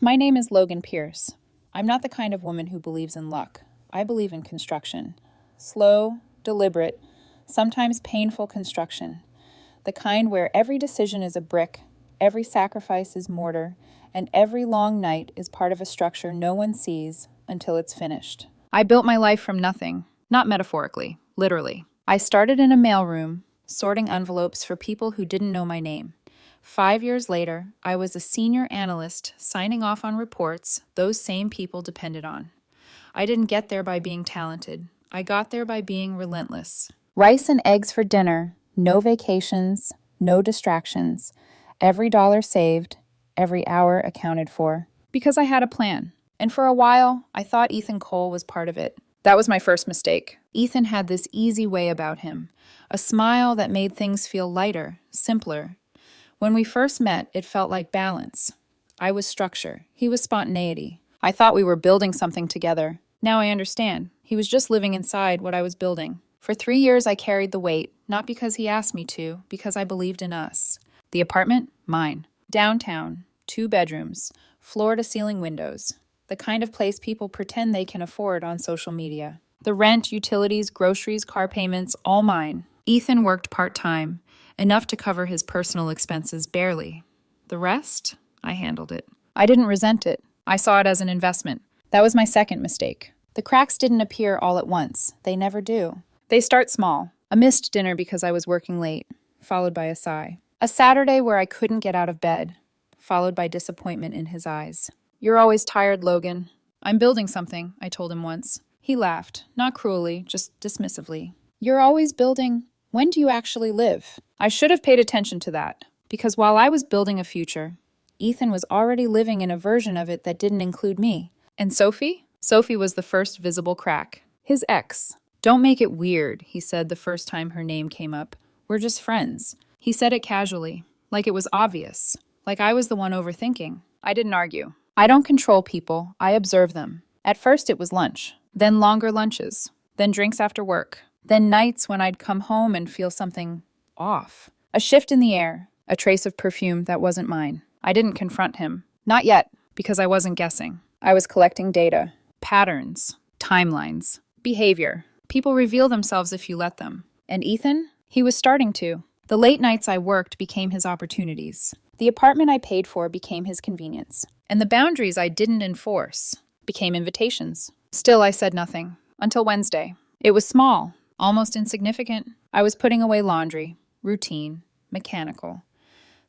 My name is Logan Pierce. I'm not the kind of woman who believes in luck. I believe in construction. Slow, deliberate, sometimes painful construction. The kind where every decision is a brick, every sacrifice is mortar, and every long night is part of a structure no one sees until it's finished. I built my life from nothing, not metaphorically, literally. I started in a mailroom, sorting envelopes for people who didn't know my name. 5 years later, I was a senior analyst signing off on reports those same people depended on. I didn't get there by being talented. I got there by being relentless. Rice and eggs for dinner, no vacations, no distractions. Every dollar saved, every hour accounted for. Because I had a plan. And for a while, I thought Ethan Cole was part of it. That was my first mistake. Ethan had this easy way about him, a smile that made things feel lighter, simpler. When we first met, it felt like balance. I was structure. He was spontaneity. I thought we were building something together. Now I understand. He was just living inside what I was building. For 3 years, I carried the weight, not because he asked me to, because I believed in us. The apartment? Mine. Downtown. 2 bedrooms. Floor-to-ceiling windows. The kind of place people pretend they can afford on social media. The rent, utilities, groceries, car payments, all mine. Ethan worked part-time. Enough to cover his personal expenses barely. The rest, I handled it. I didn't resent it. I saw it as an investment. That was my second mistake. The cracks didn't appear all at once. They never do. They start small. A missed dinner because I was working late, followed by a sigh. A Saturday where I couldn't get out of bed, followed by disappointment in his eyes. "You're always tired, Logan." "I'm building something," I told him once. He laughed, not cruelly, just dismissively. "You're always building? When do you actually live?" I should have paid attention to that, because while I was building a future, Ethan was already living in a version of it that didn't include me. And Sophie? Sophie was the first visible crack. His ex. "Don't make it weird," he said the first time her name came up. "We're just friends." He said it casually, like it was obvious, like I was the one overthinking. I didn't argue. I don't control people, I observe them. At first it was lunch, then longer lunches, then drinks after work, then nights when I'd come home and feel something off. A shift in the air, a trace of perfume that wasn't mine. I didn't confront him. Not yet, because I wasn't guessing. I was collecting data, patterns, timelines, behavior. People reveal themselves if you let them. And Ethan? He was starting to. The late nights I worked became his opportunities. The apartment I paid for became his convenience. And the boundaries I didn't enforce became invitations. Still, I said nothing. Until Wednesday. It was small, almost insignificant. I was putting away laundry. Routine, mechanical,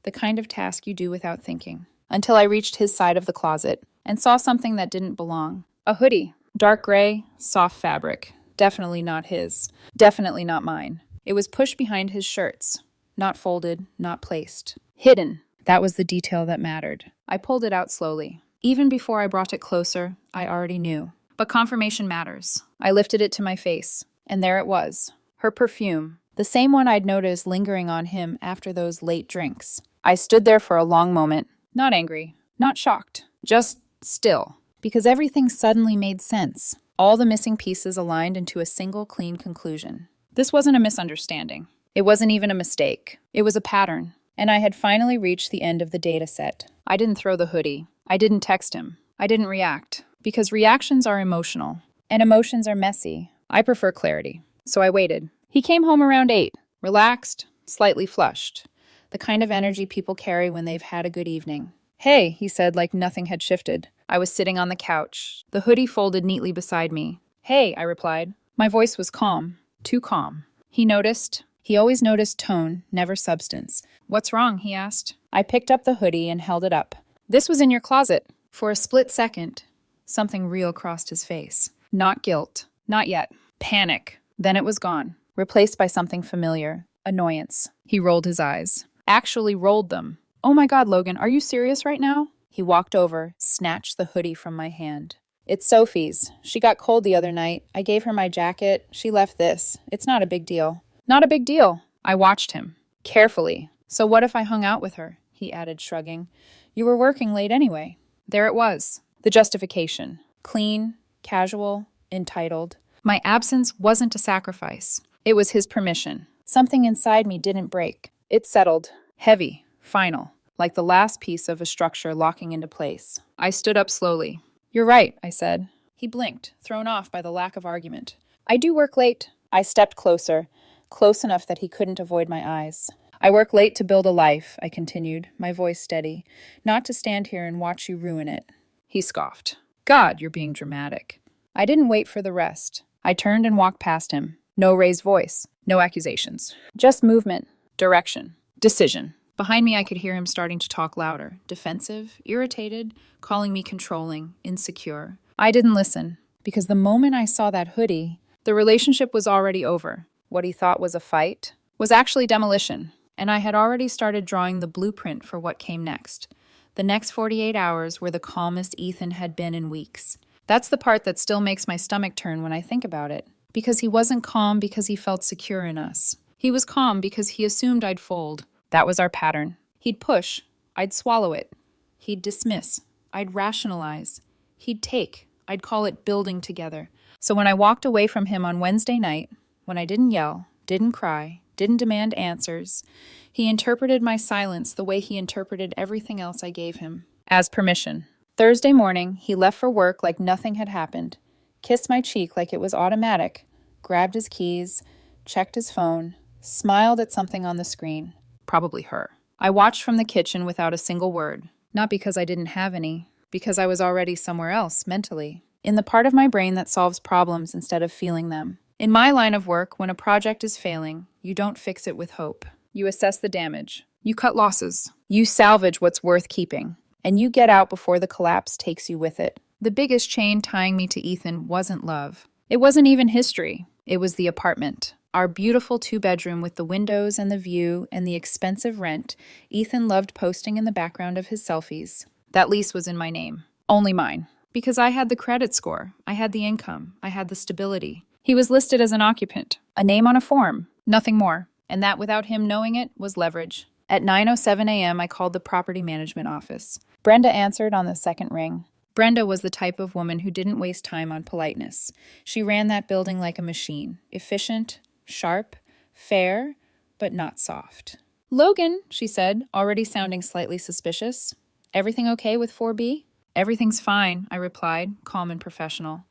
the kind of task you do without thinking, until I reached his side of the closet and saw something that didn't belong. A hoodie, dark gray, soft fabric, definitely not his, definitely not mine. It was pushed behind his shirts, not folded, not placed. Hidden, that was the detail that mattered. I pulled it out slowly. Even before I brought it closer, I already knew. But confirmation matters. I lifted it to my face, and there it was, her perfume. The same one I'd noticed lingering on him after those late drinks. I stood there for a long moment, not angry, not shocked, just still, because everything suddenly made sense. All the missing pieces aligned into a single clean conclusion. This wasn't a misunderstanding. It wasn't even a mistake. It was a pattern, and I had finally reached the end of the data set. I didn't throw the hoodie. I didn't text him. I didn't react, because reactions are emotional, and emotions are messy. I prefer clarity. So I waited. He came home around 8, relaxed, slightly flushed, the kind of energy people carry when they've had a good evening. "Hey," he said like nothing had shifted. I was sitting on the couch, the hoodie folded neatly beside me. "Hey," I replied. My voice was calm, too calm. He noticed. He always noticed tone, never substance. "What's wrong?" he asked. I picked up the hoodie and held it up. "This was in your closet." For a split second, something real crossed his face. Not guilt. Not yet. Panic. Then it was gone. Replaced by something familiar. Annoyance. He rolled his eyes. Actually rolled them. "Oh my God, Logan, are you serious right now?" He walked over, snatched the hoodie from my hand. "It's Sophie's. She got cold the other night. I gave her my jacket. She left this. It's not a big deal." "Not a big deal." I watched him. Carefully. "So what if I hung out with her?" he added, shrugging. "You were working late anyway." There it was. The justification. Clean, casual, entitled. My absence wasn't a sacrifice. It was his permission. Something inside me didn't break. It settled. Heavy. Final. like the last piece of a structure locking into place. I stood up slowly. "You're right," I said. He blinked, thrown off by the lack of argument. "I do work late." I stepped closer, close enough that he couldn't avoid my eyes. "I work late to build a life," I continued, my voice steady, "not to stand here and watch you ruin it." He scoffed. "God, you're being dramatic." I didn't wait for the rest. I turned and walked past him. No raised voice, no accusations. Just movement, direction, decision. Behind me, I could hear him starting to talk louder, defensive, irritated, calling me controlling, insecure. I didn't listen, because the moment I saw that hoodie, the relationship was already over. What he thought was a fight was actually demolition, and I had already started drawing the blueprint for what came next. The next 48 hours were the calmest Ethan had been in weeks. That's the part that still makes my stomach turn when I think about it. Because he wasn't calm because he felt secure in us. He was calm because he assumed I'd fold. That was our pattern. He'd push. I'd swallow it. He'd dismiss. I'd rationalize. He'd take. I'd call it building together. So when I walked away from him on Wednesday night, when I didn't yell, didn't cry, didn't demand answers, he interpreted my silence the way he interpreted everything else I gave him, as permission. Thursday morning, he left for work like nothing had happened, kissed my cheek like it was automatic, grabbed his keys, checked his phone, smiled at something on the screen. Probably her. I watched from the kitchen without a single word, not because I didn't have any, because I was already somewhere else mentally, in the part of my brain that solves problems instead of feeling them. In my line of work, when a project is failing, you don't fix it with hope. You assess the damage. You cut losses. You salvage what's worth keeping. And you get out before the collapse takes you with it. The biggest chain tying me to Ethan wasn't love. It wasn't even history. It was the apartment. Our beautiful 2-bedroom with the windows and the view and the expensive rent Ethan loved posting in the background of his selfies. That lease was in my name. Only mine. Because I had the credit score. I had the income. I had the stability. He was listed as an occupant. A name on a form. Nothing more. And that, without him knowing it, was leverage. At 9:07 a.m., I called the property management office. Brenda answered on the second ring. Brenda was the type of woman who didn't waste time on politeness. She ran that building like a machine. Efficient, sharp, fair, but not soft. "Logan," she said, already sounding slightly suspicious. "Everything okay with 4B? "Everything's fine," I replied, calm and professional.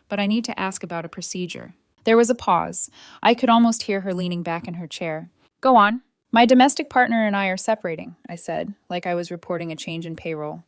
"But I need to ask about a procedure." There was a pause. I could almost hear her leaning back in her chair. "Go on." "My domestic partner and I are separating," I said, like I was reporting a change in payroll.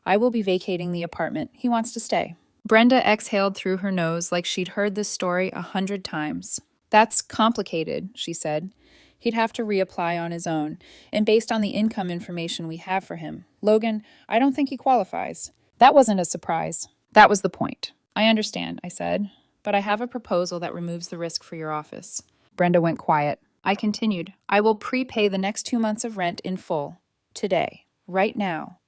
"I will be vacating the apartment. He wants to stay." Brenda exhaled through her nose like she'd heard this story 100 times. "That's complicated," she said. "He'd have to reapply on his own, and based on the income information we have for him. Logan, I don't think he qualifies." That wasn't a surprise. That was the point. "I understand," I said, "but I have a proposal that removes the risk for your office." Brenda went quiet. I continued, "I will prepay the next 2 months of rent in full. Today. Right now.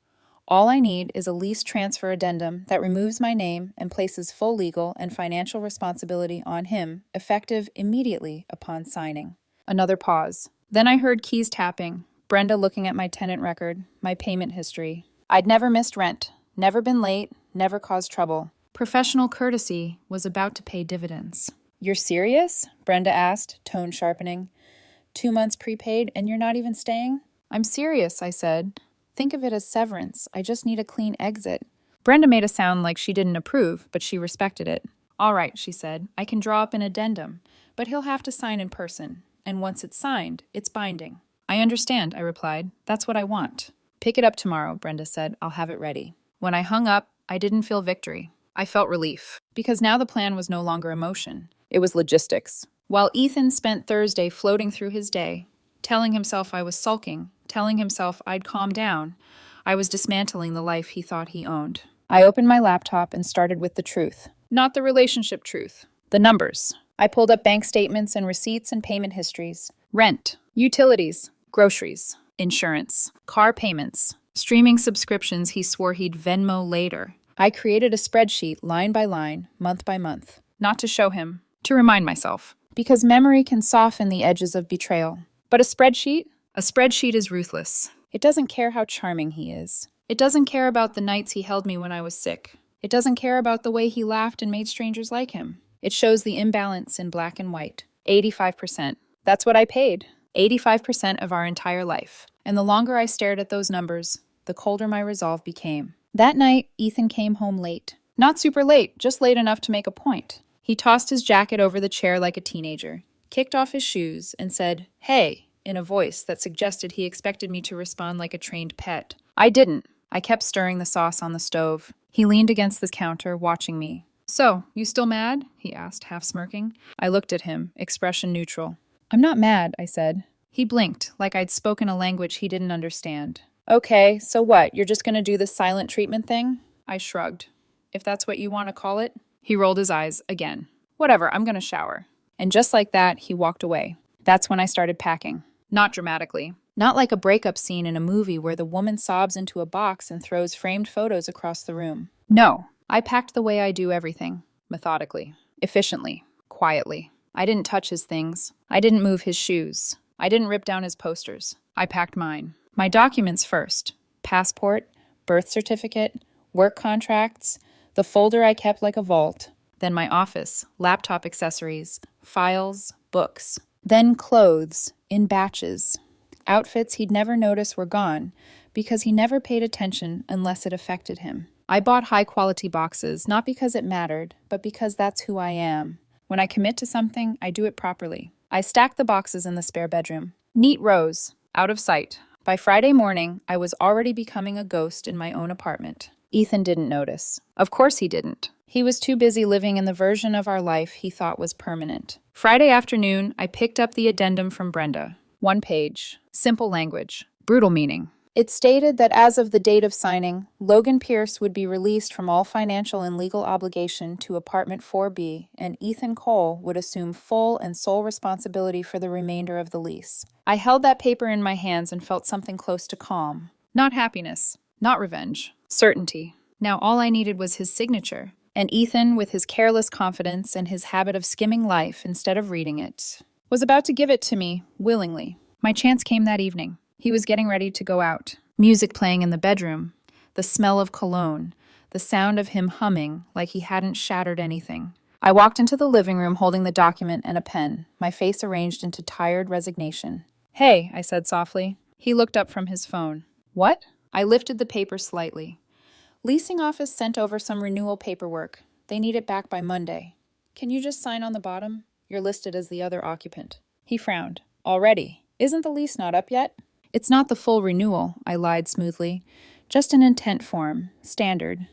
All I need is a lease transfer addendum that removes my name and places full legal and financial responsibility on him, effective immediately upon signing." Another pause. Then I heard keys tapping, Brenda looking at my tenant record, my payment history. I'd never missed rent, never been late, never caused trouble. Professional courtesy was about to pay dividends. "You're serious?" Brenda asked, tone sharpening. 2 months prepaid and you're not even staying? "I'm serious," I said. "Think of it as severance. I just need a clean exit." Brenda made a sound like she didn't approve, but she respected it. "All right," she said. "I can draw up an addendum, but he'll have to sign in person. And once it's signed, it's binding." "I understand," I replied. "That's what I want." "Pick it up tomorrow," Brenda said. "I'll have it ready." When I hung up, I didn't feel victory. I felt relief, because now the plan was no longer emotion. It was logistics. While Ethan spent Thursday floating through his day, telling himself I was sulking, telling himself I'd calm down, I was dismantling the life he thought he owned. I opened my laptop and started with the truth. Not the relationship truth. The numbers. I pulled up bank statements and receipts and payment histories. Rent, utilities, groceries, insurance, car payments, streaming subscriptions he swore he'd Venmo later. I created a spreadsheet line by line, month by month. Not to show him, to remind myself. Because memory can soften the edges of betrayal. But a spreadsheet is ruthless. It doesn't care how charming he is. It doesn't care about the nights he held me when I was sick. It doesn't care about the way he laughed and made strangers like him. It shows the imbalance in black and white. 85%. That's what I paid. 85% of our entire life. And the longer I stared at those numbers, the colder my resolve became. That night, Ethan came home late. Not super late, just late enough to make a point. He tossed his jacket over the chair like a teenager, kicked off his shoes, and said, "Hey," in a voice that suggested he expected me to respond like a trained pet. I didn't. I kept stirring the sauce on the stove. He leaned against the counter, watching me. "So, you still mad?" he asked, half smirking. I looked at him, expression neutral. "I'm not mad," I said. He blinked, like I'd spoken a language he didn't understand. "Okay, so what? You're just gonna do the silent treatment thing?" I shrugged. "If that's what you want to call it." He rolled his eyes again. "Whatever, I'm gonna shower." And just like that, he walked away. That's when I started packing. Not dramatically. Not like a breakup scene in a movie where the woman sobs into a box and throws framed photos across the room. No, I packed the way I do everything. Methodically. Efficiently. Quietly. I didn't touch his things. I didn't move his shoes. I didn't rip down his posters. I packed mine. My documents first. Passport, birth certificate, work contracts, the folder I kept like a vault. Then my office, laptop accessories, files, books. Then clothes, in batches. Outfits he'd never notice were gone, because he never paid attention unless it affected him. I bought high-quality boxes, not because it mattered, but because that's who I am. When I commit to something, I do it properly. I stacked the boxes in the spare bedroom. Neat rows, out of sight. By Friday morning, I was already becoming a ghost in my own apartment. Ethan didn't notice. Of course he didn't. He was too busy living in the version of our life he thought was permanent. Friday afternoon, I picked up the addendum from Brenda. 1 page. Simple language. Brutal meaning. It stated that as of the date of signing, Logan Pierce would be released from all financial and legal obligation to apartment 4B, and Ethan Cole would assume full and sole responsibility for the remainder of the lease. I held that paper in my hands and felt something close to calm. Not happiness. Not revenge. Certainty. Now all I needed was his signature. And Ethan, with his careless confidence and his habit of skimming life instead of reading it, was about to give it to me, willingly. My chance came that evening. He was getting ready to go out. Music playing in the bedroom, the smell of cologne, the sound of him humming like he hadn't shattered anything. I walked into the living room holding the document and a pen, my face arranged into tired resignation. "Hey," I said softly. He looked up from his phone. "What?" I lifted the paper slightly. "Leasing office sent over some renewal paperwork. They need it back by Monday. Can you just sign on the bottom? You're listed as the other occupant." He frowned. "Already? Isn't the lease not up yet?" "It's not the full renewal," I lied smoothly. "Just an intent form. Standard.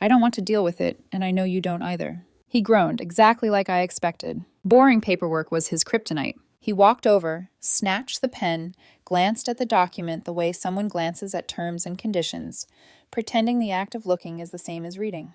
I don't want to deal with it, and I know you don't either." He groaned, exactly like I expected. Boring paperwork was his kryptonite. He walked over, snatched the pen, glanced at the document the way someone glances at terms and conditions, pretending the act of looking is the same as reading.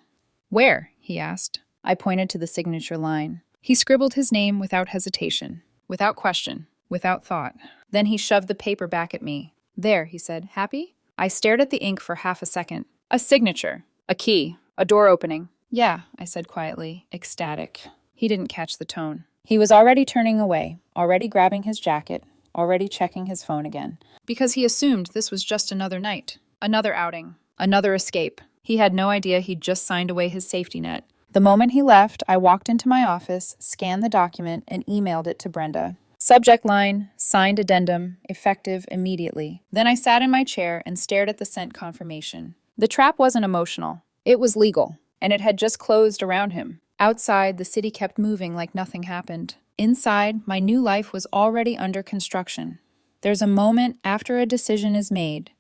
"Where?" he asked. I pointed to the signature line. He scribbled his name without hesitation, without question, without thought. Then he shoved the paper back at me. "There," he said. "Happy?" I stared at the ink for half a second. A signature. A key. A door opening. "Yeah," I said quietly, ecstatic. He didn't catch the tone. He was already turning away, already grabbing his jacket, already checking his phone again. Because he assumed this was just another night, another outing, another escape. He had no idea he'd just signed away his safety net. The moment he left, I walked into my office, scanned the document, and emailed it to Brenda. Subject line, signed addendum, effective immediately. Then I sat in my chair and stared at the sent confirmation. The trap wasn't emotional. It was legal, and it had just closed around him. Outside, the city kept moving like nothing happened. Inside, my new life was already under construction. There's a moment after a decision is made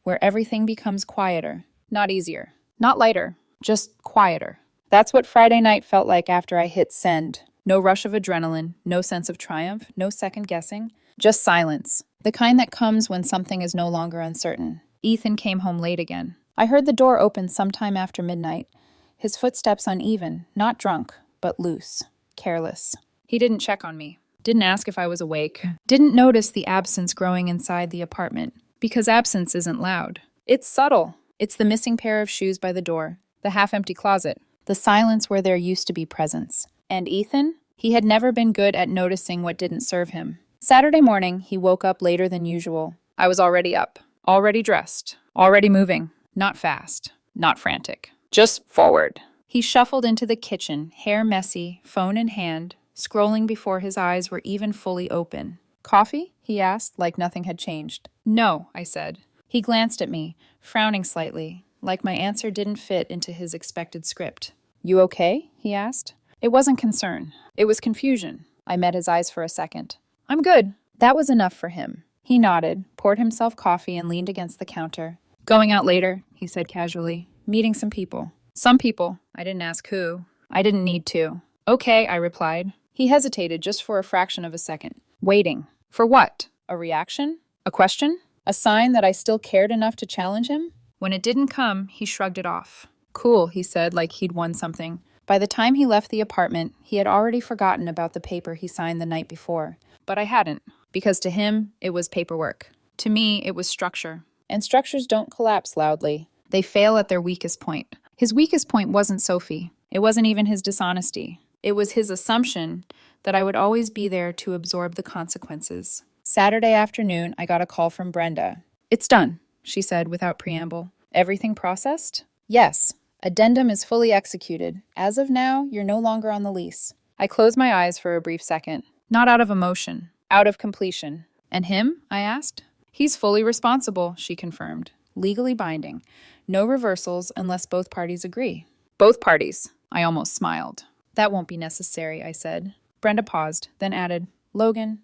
where everything becomes quieter. Not easier. Not lighter. Just quieter. That's what Friday night felt like after I hit send. No rush of adrenaline, no sense of triumph, no second guessing. Just silence. The kind that comes when something is no longer uncertain. Ethan came home late again. I heard the door open sometime after midnight. His footsteps uneven, not drunk, but loose, careless. He didn't check on me. Didn't ask if I was awake. Didn't notice the absence growing inside the apartment. Because absence isn't loud. It's subtle. It's the missing pair of shoes by the door, the half-empty closet, the silence where there used to be presence. And Ethan? He had never been good at noticing what didn't serve him. Saturday morning, he woke up later than usual. I was already up, already dressed, already moving. Not fast, not frantic. Just forward. He shuffled into the kitchen, hair messy, phone in hand, scrolling before his eyes were even fully open. "Coffee?" he he asked, like nothing had changed. No, I said. He glanced at me, frowning slightly, like my answer didn't fit into his expected script. You okay? He asked. It wasn't concern. It was confusion. I met his eyes for a second. I'm good. That was enough for him. He nodded, poured himself coffee, and leaned against the counter. Going out later, he said casually. Meeting some people. Some people. I didn't ask who. I didn't need to. Okay, I replied. He hesitated just for a fraction of a second. Waiting. For what? A reaction? A question? A sign that I still cared enough to challenge him? When it didn't come, he shrugged it off. Cool, he said, like he'd won something. By the time he left the apartment, he had already forgotten about the paper he signed the night before. But I hadn't, because to him, it was paperwork. To me, it was structure. And structures don't collapse loudly. They fail at their weakest point. His weakest point wasn't Sophie. It wasn't even his dishonesty. It was his assumption that I would always be there to absorb the consequences. Saturday afternoon, I got a call from Brenda. It's done, she said without preamble. Everything processed? Yes. Addendum is fully executed. As of now, you're no longer on the lease. I closed my eyes for a brief second. Not out of emotion, out of completion. And him? I asked. He's fully responsible, she confirmed. Legally binding. No reversals unless both parties agree. Both parties. I almost smiled. That won't be necessary, I said. Brenda paused, then added, Logan,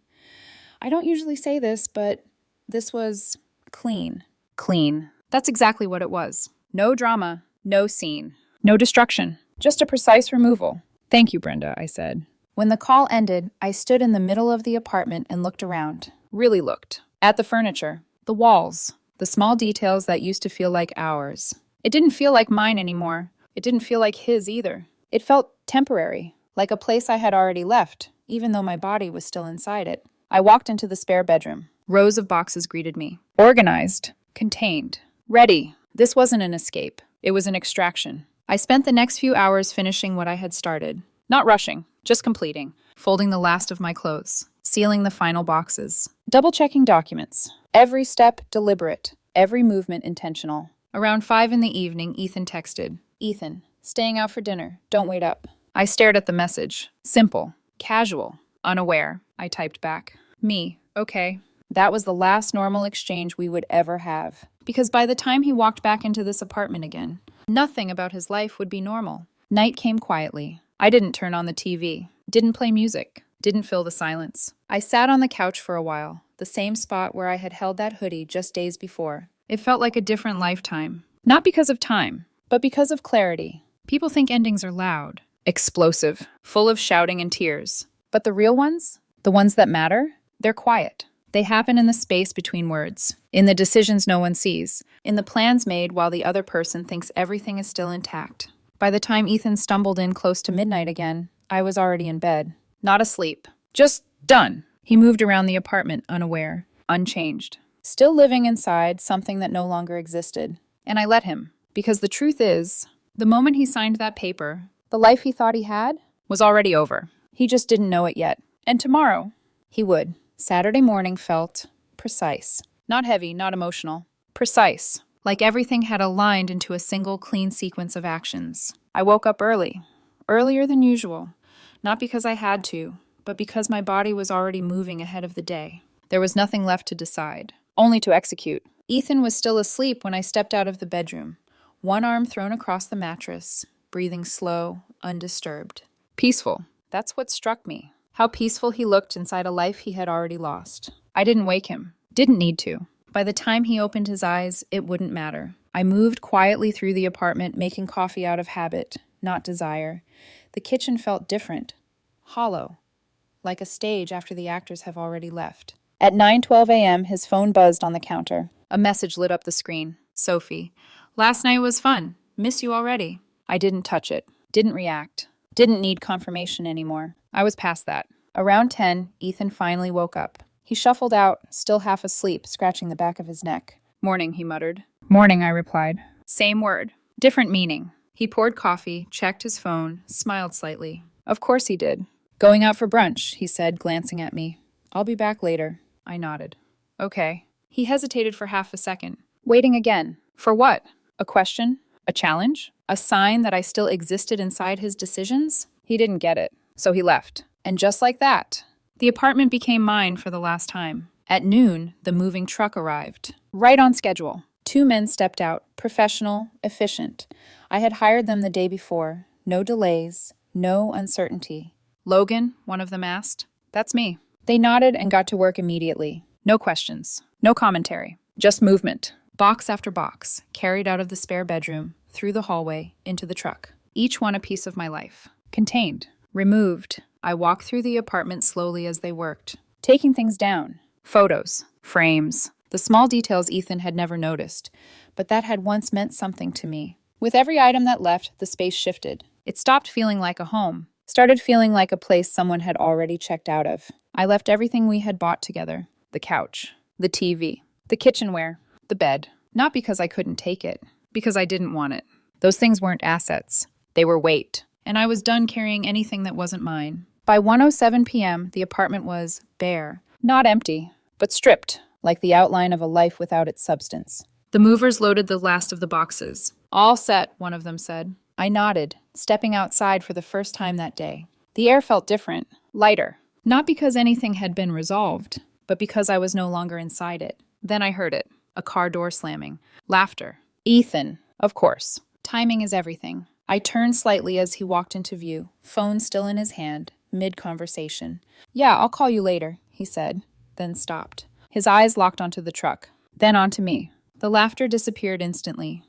I don't usually say this, but this was clean. Clean. That's exactly what it was. No drama, no scene, no destruction, just a precise removal. Thank you, Brenda, I said. When the call ended, I stood in the middle of the apartment and looked around. Really looked. At the furniture, the walls, the small details that used to feel like ours. It didn't feel like mine anymore. It didn't feel like his either. It felt temporary, like a place I had already left, even though my body was still inside it. I walked into the spare bedroom. Rows of boxes greeted me. Organized, contained, ready. This wasn't an escape. It was an extraction. I spent the next few hours finishing what I had started. Not rushing, just completing. Folding the last of my clothes. Sealing the final boxes. Double-checking documents. Every step deliberate. Every movement intentional. Around 5 in the evening, Ethan texted. Ethan, staying out for dinner. Don't wait up. I stared at the message. Simple. Casual. Unaware. I typed back. Me. Okay. That was the last normal exchange we would ever have. Because by the time he walked back into this apartment again, nothing about his life would be normal. Night came quietly. I didn't turn on the TV. Didn't play music. Didn't fill the silence. I sat on the couch for a while, the same spot where I had held that hoodie just days before. It felt like a different lifetime. Not because of time, but because of clarity. People think endings are loud, explosive, full of shouting and tears. But the real ones, the ones that matter, they're quiet. They happen in the space between words, in the decisions no one sees, in the plans made while the other person thinks everything is still intact. By the time Ethan stumbled in close to midnight again, I was already in bed. Not asleep. Just done. He moved around the apartment, unaware, unchanged. Still living inside something that no longer existed. And I let him. Because the truth is, the moment he signed that paper, the life he thought he had was already over. He just didn't know it yet. And tomorrow, he would. Saturday morning felt precise. Not heavy, not emotional. Precise. Like everything had aligned into a single clean sequence of actions. I woke up early. Earlier than usual. Not because I had to, but because my body was already moving ahead of the day. There was nothing left to decide. Only to execute. Ethan was still asleep when I stepped out of the bedroom. One arm thrown across the mattress. Breathing slow, undisturbed. Peaceful. That's what struck me. How peaceful he looked inside a life he had already lost. I didn't wake him. Didn't need to. By the time he opened his eyes, it wouldn't matter. I moved quietly through the apartment, making coffee out of habit, not desire. The kitchen felt different. Hollow. Like a stage after the actors have already left. At 9:12 a.m., his phone buzzed on the counter. A message lit up the screen. Sophie. Last night was fun. Miss you already. I didn't touch it. Didn't react. Didn't need confirmation anymore. I was past that. Around 10, Ethan finally woke up. He shuffled out, still half asleep, scratching the back of his neck. Morning, he muttered. Morning, I replied. Same word. Different meaning. He poured coffee, checked his phone, smiled slightly. Of course he did. Going out for brunch, he said, glancing at me. I'll be back later. I nodded. Okay. He hesitated for half a second. Waiting again. For what? A question? A challenge? A sign that I still existed inside his decisions? He didn't get it, so he left. And just like that, the apartment became mine for the last time. At noon, the moving truck arrived. Right on schedule. 2 men stepped out, professional, efficient. I had hired them the day before. No delays, no uncertainty. Logan, one of them asked. That's me. They nodded and got to work immediately. No questions, no commentary, just movement. Box after box, carried out of the spare bedroom, through the hallway, into the truck. Each one a piece of my life. Contained, removed. I walked through the apartment slowly as they worked, taking things down. Photos, frames, the small details Ethan had never noticed, but that had once meant something to me. With every item that left, the space shifted. It stopped feeling like a home, started feeling like a place someone had already checked out of. I left everything we had bought together. The couch, the TV, the kitchenware, the bed. Not because I couldn't take it, because I didn't want it. Those things weren't assets. They were weight, and I was done carrying anything that wasn't mine. By 1:07 p.m., the apartment was bare. Not empty, but stripped, like the outline of a life without its substance. The movers loaded the last of the boxes. All set, one of them said. I nodded, stepping outside for the first time that day. The air felt different, lighter. Not because anything had been resolved, but because I was no longer inside it. Then I heard it, a car door slamming. Laughter. Ethan, of course. Timing is everything. I turned slightly as he walked into view, phone still in his hand, mid-conversation. Yeah, I'll call you later, he said, then stopped. His eyes locked onto the truck, then onto me. The laughter disappeared instantly.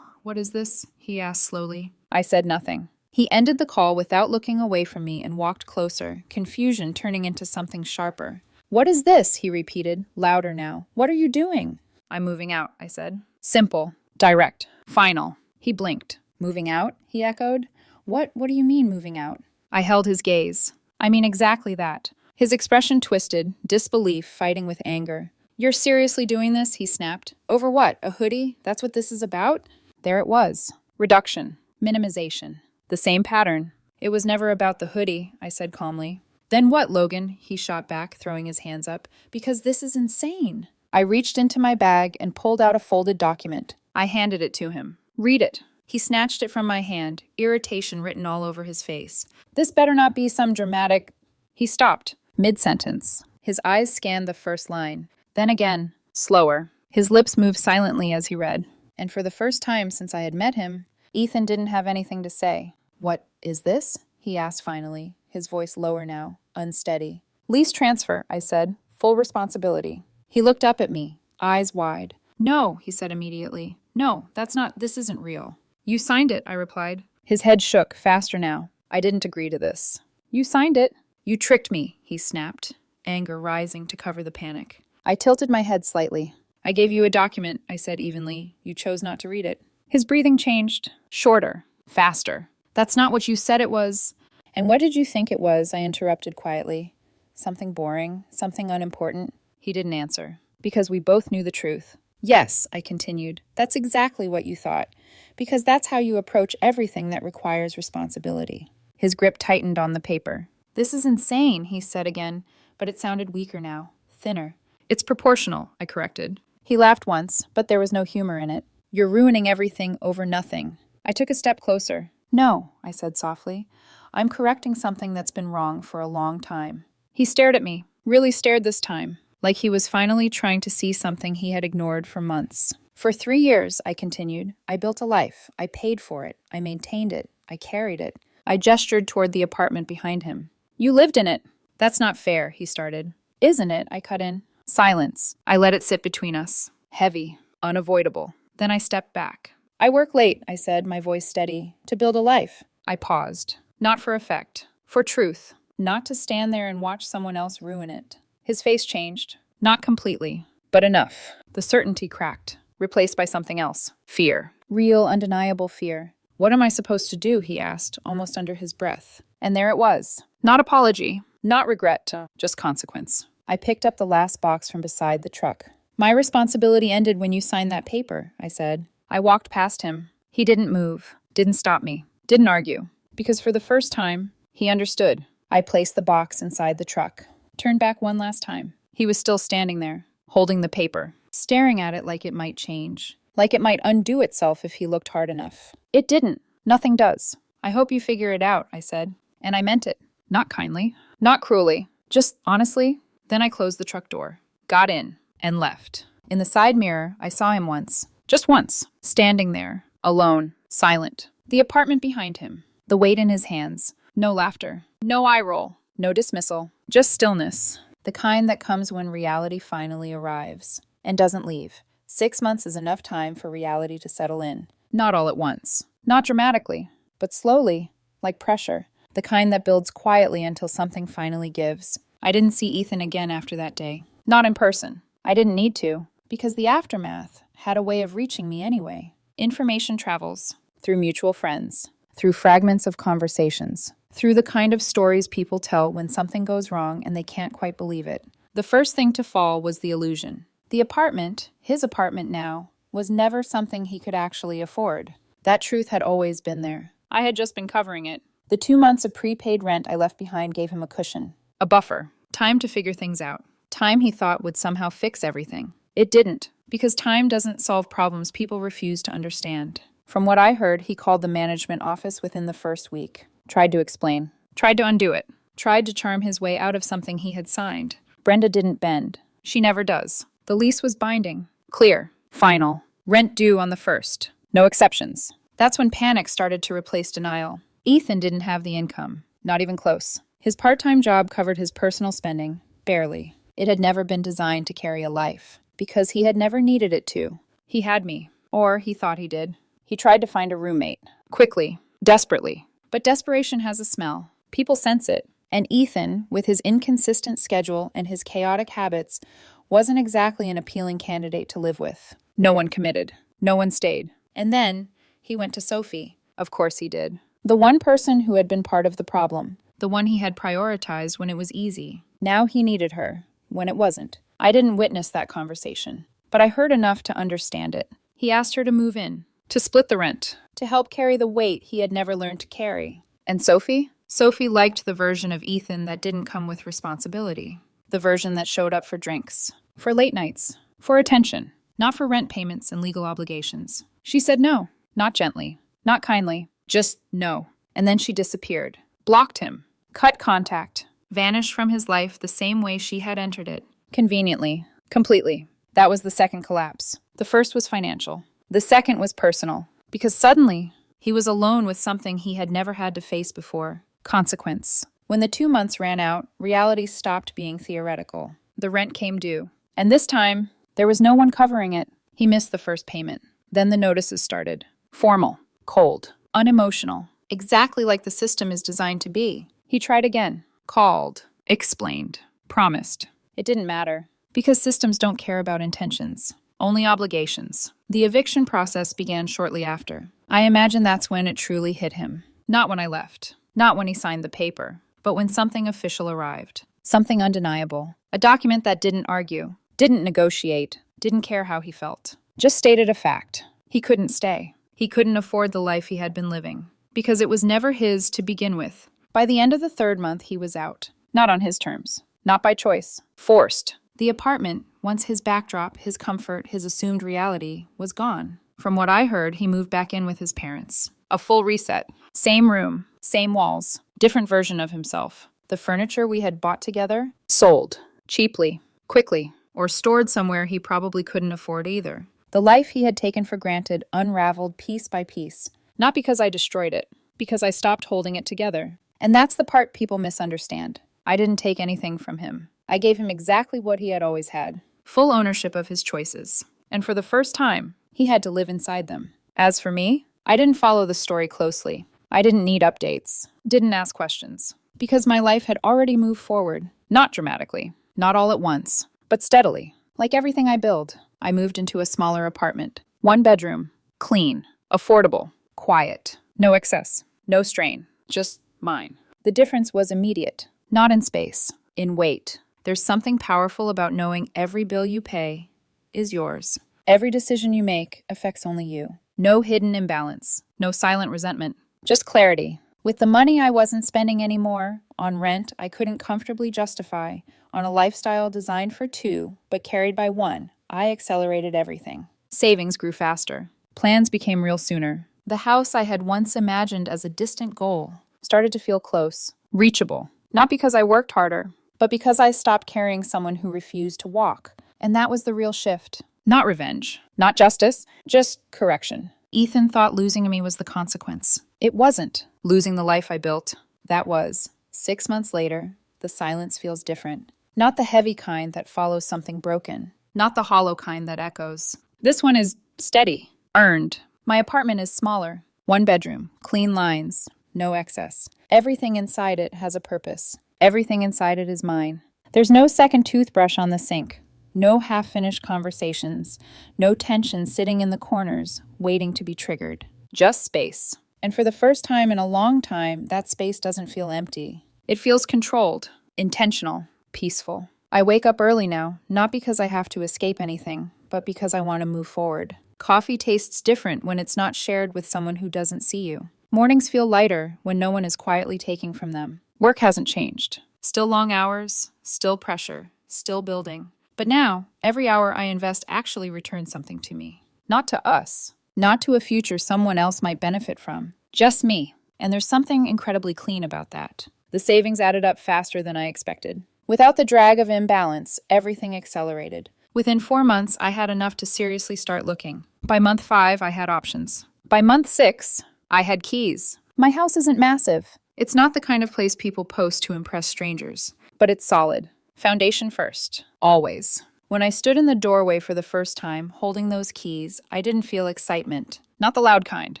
What is this? He asked slowly. I said nothing. He ended the call without looking away from me and walked closer, confusion turning into something sharper. What is this? He repeated, louder now. What are you doing? I'm moving out, I said. Simple, direct, final. He blinked. Moving out? He echoed. What do you mean moving out? I held his gaze. I mean exactly that. His expression twisted, disbelief fighting with anger. You're seriously doing this? He snapped. Over what? A hoodie? That's what this is about? There it was. Reduction. Minimization. The same pattern. It was never about the hoodie, I said calmly. Then what, Logan? He shot back, throwing his hands up. Because this is insane. I reached into my bag and pulled out a folded document. I handed it to him. Read it. He snatched it from my hand, irritation written all over his face. This better not be some dramatic... He stopped, mid-sentence. His eyes scanned the first line. Then again, slower. His lips moved silently as he read. And for the first time since I had met him, Ethan didn't have anything to say. What is this? He asked finally, his voice lower now, unsteady. Lease transfer, I said. Full responsibility. He looked up at me, eyes wide. No, he said immediately. No, this isn't real. You signed it, I replied. His head shook, faster now. I didn't agree to this. You signed it. You tricked me, he snapped, anger rising to cover the panic. I tilted my head slightly. I gave you a document, I said evenly. You chose not to read it. His breathing changed. Shorter. Faster. That's not what you said it was. And what did you think it was? I interrupted quietly. Something boring? Something unimportant? He didn't answer. Because we both knew the truth. Yes, I continued. That's exactly what you thought. Because that's how you approach everything that requires responsibility. His grip tightened on the paper. This is insane, he said again, but it sounded weaker now, thinner. It's proportional, I corrected. He laughed once, but there was no humor in it. You're ruining everything over nothing. I took a step closer. No, I said softly. I'm correcting something that's been wrong for a long time. He stared at me, really stared this time, like he was finally trying to see something he had ignored for months. For 3 years, I continued, I built a life. I paid for it. I maintained it. I carried it. I gestured toward the apartment behind him. You lived in it. That's not fair, he started. Isn't it? I cut in. Silence. I let it sit between us. Heavy. Unavoidable. Then I stepped back. I work late, I said, my voice steady, to build a life. I paused. Not for effect. For truth. Not to stand there and watch someone else ruin it. His face changed. Not completely, but enough. The certainty cracked, replaced by something else. Fear. Real, undeniable fear. What am I supposed to do? He asked, almost under his breath. And there it was. Not apology. Not regret. Just consequence. I picked up the last box from beside the truck. My responsibility ended when you signed that paper, I said. I walked past him. He didn't move. Didn't stop me. Didn't argue. Because for the first time, he understood. I placed the box inside the truck. Turned back one last time. He was still standing there, holding the paper, staring at it like it might change, like it might undo itself if he looked hard enough. It didn't. Nothing does. I hope you figure it out, I said. And I meant it. Not kindly. Not cruelly. Just honestly. Then I closed the truck door. got in, and left. In the side mirror, I saw him once. Just once. Standing there. Alone. Silent. The apartment behind him. The weight in his hands. No laughter. No eye roll. No dismissal. Just stillness. The kind that comes when reality finally arrives. And doesn't leave. 6 months is enough time for reality to settle in. Not all at once. Not dramatically. But slowly. Like pressure. The kind that builds quietly until something finally gives. I didn't see Ethan again after that day. Not in person. I didn't need to. Because the aftermath had a way of reaching me anyway. Information travels. Through mutual friends. Through fragments of conversations. Through the kind of stories people tell when something goes wrong and they can't quite believe it. The first thing to fall was the illusion. The apartment, his apartment now, was never something he could actually afford. That truth had always been there. I had just been covering it. The 2 months of prepaid rent I left behind gave him a cushion. A buffer. Time to figure things out. Time he thought would somehow fix everything. It didn't, because time doesn't solve problems people refuse to understand. From what I heard, he called the management office within the first week. Tried to explain. Tried to undo it. Tried to charm his way out of something he had signed. Brenda didn't bend. She never does. The lease was binding. Clear. Final. Rent due on the 1st. No exceptions. That's when panic started to replace denial. Ethan didn't have the income. Not even close. His part-time job covered his personal spending. Barely. It had never been designed to carry a life. Because he had never needed it to. He had me. Or he thought he did. He tried to find a roommate. Quickly. Desperately. But desperation has a smell. People sense it. And Ethan, with his inconsistent schedule and his chaotic habits, wasn't exactly an appealing candidate to live with. No one committed. No one stayed. And then he went to Sophie. Of course he did. The one person who had been part of the problem. The one he had prioritized when it was easy. Now he needed her, when it wasn't. I didn't witness that conversation, but I heard enough to understand it. He asked her to move in, to split the rent, to help carry the weight he had never learned to carry. And Sophie? Sophie liked the version of Ethan that didn't come with responsibility. The version that showed up for drinks, for late nights, for attention, not for rent payments and legal obligations. She said no, not gently, not kindly, just no. And then she disappeared, blocked him, cut contact, vanished from his life the same way she had entered it. Conveniently, completely. That was the second collapse. The first was financial. The second was personal. Because suddenly, he was alone with something he had never had to face before. Consequence. When the 2 months ran out, reality stopped being theoretical. The rent came due. And this time, there was no one covering it. He missed the first payment. Then the notices started. Formal. Cold. Unemotional. Exactly like the system is designed to be. He tried again. Called. Explained. Promised. It didn't matter. Because systems don't care about intentions. Only obligations. The eviction process began shortly after. I imagine that's when it truly hit him. Not when I left. Not when he signed the paper. But when something official arrived. Something undeniable. A document that didn't argue. Didn't negotiate. Didn't care how he felt. Just stated a fact. He couldn't stay. He couldn't afford the life he had been living. Because it was never his to begin with. By the end of the 3rd month, he was out. Not on his terms. Not by choice. Forced. The apartment, once his backdrop, his comfort, his assumed reality, was gone. From what I heard, he moved back in with his parents. A full reset. Same room. Same walls. Different version of himself. The furniture we had bought together, sold. Cheaply. Quickly. Or stored somewhere he probably couldn't afford either. The life he had taken for granted unraveled piece by piece. Not because I destroyed it. Because I stopped holding it together. And that's the part people misunderstand. I didn't take anything from him. I gave him exactly what he had always had. Full ownership of his choices. And for the first time, he had to live inside them. As for me, I didn't follow the story closely. I didn't need updates. Didn't ask questions. Because my life had already moved forward. Not dramatically. Not all at once. But steadily. Like everything I build. I moved into a smaller apartment. 1 bedroom. Clean. Affordable. Quiet. No excess. No strain. Just mine. The difference was immediate. Not in space. In weight. There's something powerful about knowing every bill you pay is yours. Every decision you make affects only you. No hidden imbalance. No silent resentment. Just clarity. With the money I wasn't spending anymore, on rent I couldn't comfortably justify, on a lifestyle designed for 2, but carried by 1, I accelerated everything. Savings grew faster. Plans became real sooner. The house I had once imagined as a distant goal started to feel close. Reachable. Not because I worked harder, but because I stopped carrying someone who refused to walk. And that was the real shift. Not revenge, not justice, just correction. Ethan thought losing me was the consequence. It wasn't. Losing the life I built, that was. 6 months later, the silence feels different. Not the heavy kind that follows something broken. Not the hollow kind that echoes. This one is steady, earned. My apartment is smaller. 1 bedroom, clean lines, no excess. Everything inside it has a purpose. Everything inside it is mine. There's no second toothbrush on the sink. No half-finished conversations. No tension sitting in the corners, waiting to be triggered. Just space. And for the first time in a long time, that space doesn't feel empty. It feels controlled, intentional, peaceful. I wake up early now, not because I have to escape anything, but because I want to move forward. Coffee tastes different when it's not shared with someone who doesn't see you. Mornings feel lighter when no one is quietly taking from them. Work hasn't changed. Still long hours, still pressure, still building. But now, every hour I invest actually returns something to me. Not to us. Not to a future someone else might benefit from. Just me. And there's something incredibly clean about that. The savings added up faster than I expected. Without the drag of imbalance, everything accelerated. Within 4 months, I had enough to seriously start looking. By month 5, I had options. By month 6, I had keys. My house isn't massive. It's not the kind of place people post to impress strangers. But it's solid. Foundation first. Always. When I stood in the doorway for the first time, holding those keys, I didn't feel excitement. Not the loud kind.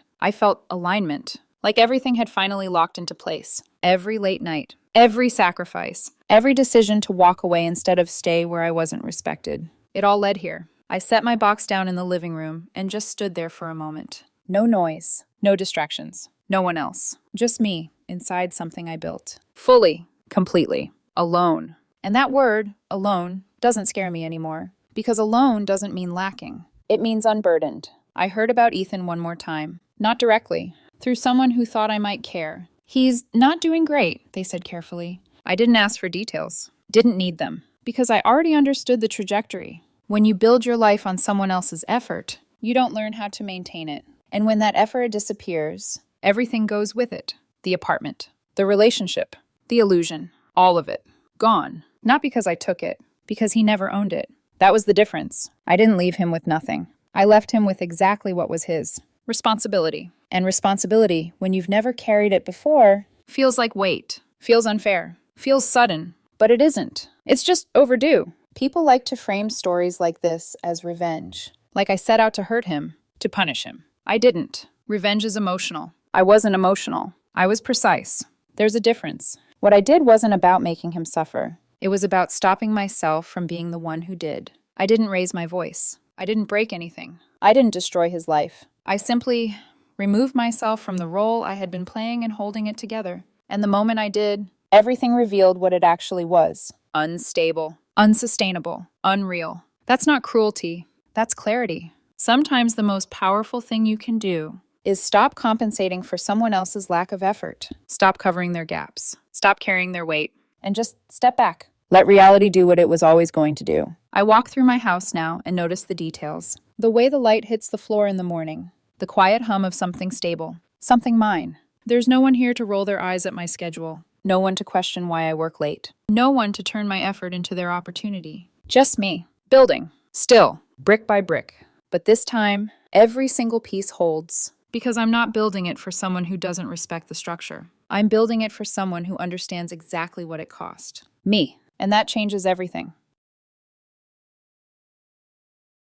I felt alignment. Like everything had finally locked into place. Every late night. Every sacrifice. Every decision to walk away instead of stay where I wasn't respected. It all led here. I set my box down in the living room and just stood there for a moment. No noise. No distractions. No one else. Just me, inside something I built. Fully. Completely. Alone. And that word, alone, doesn't scare me anymore. Because alone doesn't mean lacking. It means unburdened. I heard about Ethan one more time. Not directly. Through someone who thought I might care. He's not doing great, they said carefully. I didn't ask for details. Didn't need them. Because I already understood the trajectory. When you build your life on someone else's effort, you don't learn how to maintain it. And when that effort disappears, everything goes with it. The apartment, the relationship, the illusion, all of it. Gone. Not because I took it, because he never owned it. That was the difference. I didn't leave him with nothing. I left him with exactly what was his. Responsibility. And responsibility, when you've never carried it before, feels like weight, feels unfair, feels sudden. But it isn't. It's just overdue. People like to frame stories like this as revenge. Like I set out to hurt him, to punish him. I didn't. Revenge is emotional. I wasn't emotional. I was precise. There's a difference. What I did wasn't about making him suffer. It was about stopping myself from being the one who did. I didn't raise my voice. I didn't break anything. I didn't destroy his life. I simply removed myself from the role I had been playing and holding it together. And the moment I did, everything revealed what it actually was. Unstable, unsustainable, unreal. That's not cruelty. That's clarity. Sometimes the most powerful thing you can do is stop compensating for someone else's lack of effort. Stop covering their gaps. Stop carrying their weight. And just step back. Let reality do what it was always going to do. I walk through my house now and notice the details. The way the light hits the floor in the morning. The quiet hum of something stable. Something mine. There's no one here to roll their eyes at my schedule. No one to question why I work late. No one to turn my effort into their opportunity. Just me. Building. Still. Brick by brick. But this time, every single piece holds. Because I'm not building it for someone who doesn't respect the structure. I'm building it for someone who understands exactly what it cost. Me. And that changes everything.